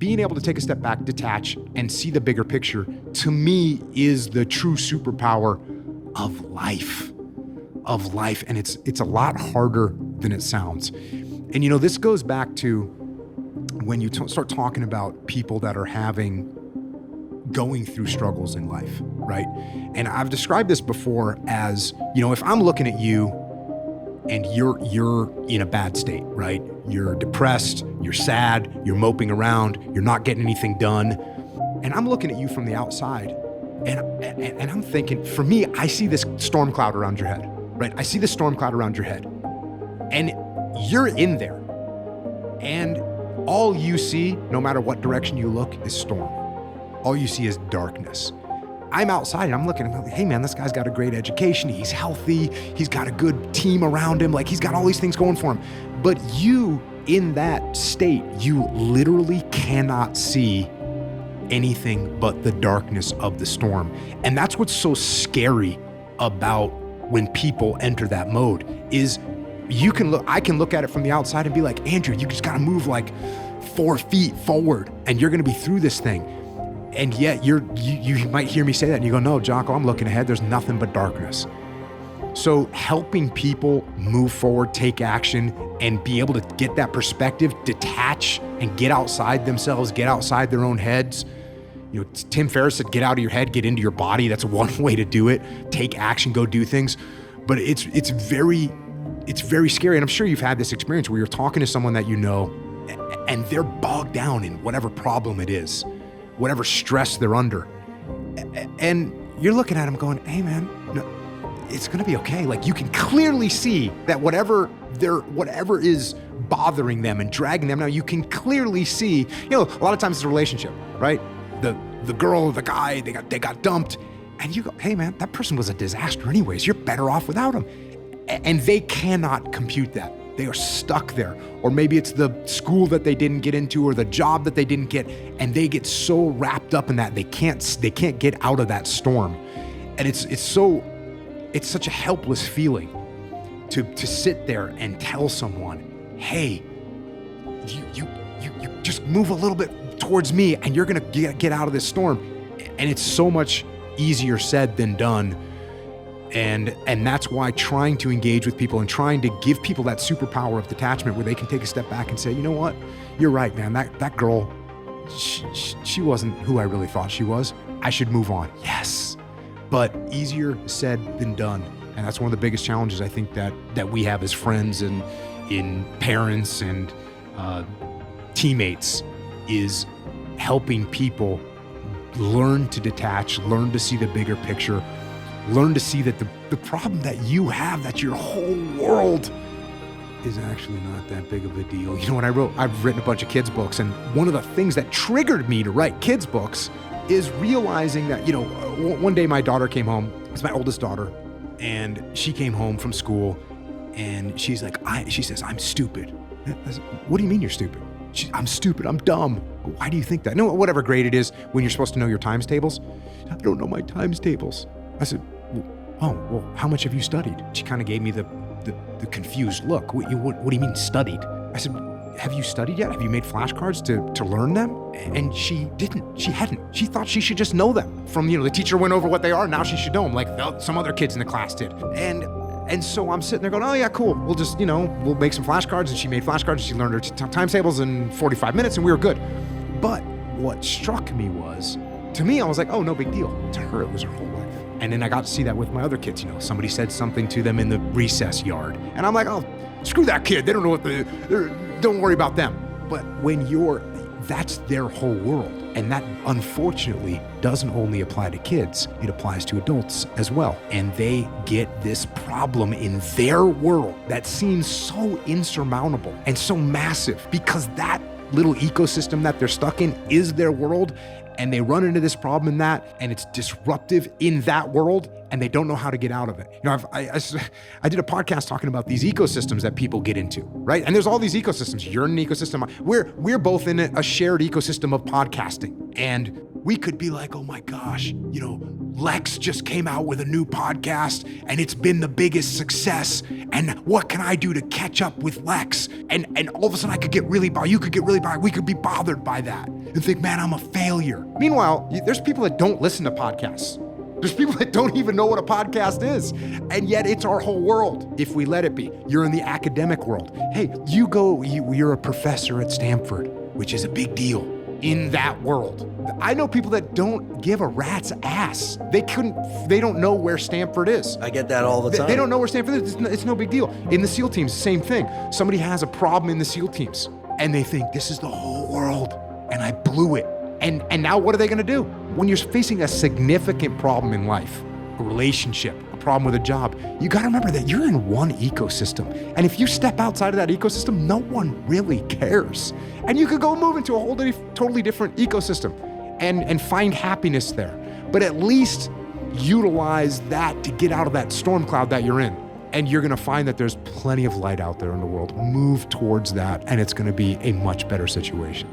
being able to take a step back, detach, and see the bigger picture, to me, is the true superpower of life. And it's a lot harder than it sounds. And this goes back to when you start talking about people that are going through struggles in life, right? And I've described this before as, if I'm looking at you and you're in a bad state, right? You're depressed, you're sad, you're moping around, you're not getting anything done. And I'm looking at you from the outside and I'm thinking, for me, I see this storm cloud around your head, right? I see the storm cloud around your head and you're in there. And all you see, no matter what direction you look, is storm. All you see is darkness. I'm outside and I'm looking and I'm like, hey man, this guy's got a great education. He's healthy. He's got a good team around him. Like, he's got all these things going for him. But you, in that state, you literally cannot see anything but the darkness of the storm. And that's what's so scary about when people enter that mode is I can look at it from the outside and be like, Andrew, you just got to move like 4 feet forward and you're going to be through this thing. And yet you might hear me say that and you go, no, Jocko, I'm looking ahead. There's nothing but darkness. So helping people move forward, take action, and be able to get that perspective, detach and get outside themselves, get outside their own heads. Tim Ferriss said, get out of your head, get into your body. That's one way to do it. Take action, go do things. But it's very scary. And I'm sure you've had this experience where you're talking to someone that and they're bogged down in whatever problem it is, whatever stress they're under. And you're looking at them going, hey man, no, it's gonna be okay. Like, you can clearly see that whatever is bothering them and dragging them, now you can clearly see, a lot of times it's a relationship, right? The girl or the guy, they got dumped, and you go, hey man, that person was a disaster anyways. You're better off without him. And they cannot compute that. They are stuck there. Or maybe it's the school that they didn't get into or the job that they didn't get, and they get so wrapped up in that they can't get out of that storm. And it's such a helpless feeling to sit there and tell someone, hey, you just move a little bit towards me and you're gonna get out of this storm. And it's so much easier said than done. And that's why trying to engage with people and trying to give people that superpower of detachment where they can take a step back and say, you know what, you're right, man, that girl, she wasn't who I really thought she was. I should move on. Yes, but easier said than done. And that's one of the biggest challenges I think that we have as friends and in parents and teammates is helping people learn to detach, learn to see the bigger picture, learn to see that the problem that you have, that your whole world is actually not that big of a deal. When I've written a bunch of kids books, and one of the things that triggered me to write kids books is realizing that, one day my daughter came home. It's my oldest daughter, and she came home from school, and she's like, she says, I'm stupid. I said, what do you mean you're stupid? I'm stupid, I'm dumb. Why do you think that? No, whatever grade it is when you're supposed to know your times tables. I don't know my times tables. I said, well, how much have you studied? She kind of gave me the confused look. What do you mean studied? I said, have you studied yet? Have you made flashcards to learn them? And she didn't. She hadn't. She thought she should just know them. From, the teacher went over what they are, now she should know them, like some other kids in the class did. And so I'm sitting there going, oh yeah, cool. We'll just, we'll make some flashcards. And she made flashcards and she learned her times tables in 45 minutes and we were good. But what struck me was, to me, I was like, oh, no big deal. To her, it was her whole life. And then I got to see that with my other kids. Somebody said something to them in the recess yard. And I'm like, oh, screw that kid. They don't know don't worry about them. But when that's their whole world. And that, unfortunately, doesn't only apply to kids. It applies to adults as well. And they get this problem in their world that seems so insurmountable and so massive because that little ecosystem that they're stuck in is their world. And they run into this problem in that, and it's disruptive in that world, and they don't know how to get out of it. I did a podcast talking about these ecosystems that people get into, right? And there's all these ecosystems. You're in an ecosystem. We're both in a shared ecosystem of podcasting. And We could be like, oh my gosh, Lex just came out with a new podcast and it's been the biggest success. And what can I do to catch up with Lex? And all of a sudden I could get really bothered. You could get really bothered. We could be bothered by that and think, man, I'm a failure. Meanwhile, there's people that don't listen to podcasts. There's people that don't even know what a podcast is. And yet it's our whole world, if we let it be. You're in the academic world. Hey, you're a professor at Stanford, which is a big deal in that world. I know people that don't give a rat's ass. They don't know where Stanford is. I get that all the time. They don't know where Stanford is. It's no big deal. In the SEAL teams, same thing. Somebody has a problem in the SEAL teams and they think this is the whole world and I blew it. And now what are they gonna do? When you're facing a significant problem in life, a relationship, a problem with a job, you gotta remember that you're in one ecosystem. And if you step outside of that ecosystem, no one really cares. And you could go move into a whole totally different ecosystem and find happiness there. But at least utilize that to get out of that storm cloud that you're in. And you're gonna find that there's plenty of light out there in the world. Move towards that, and it's gonna be a much better situation.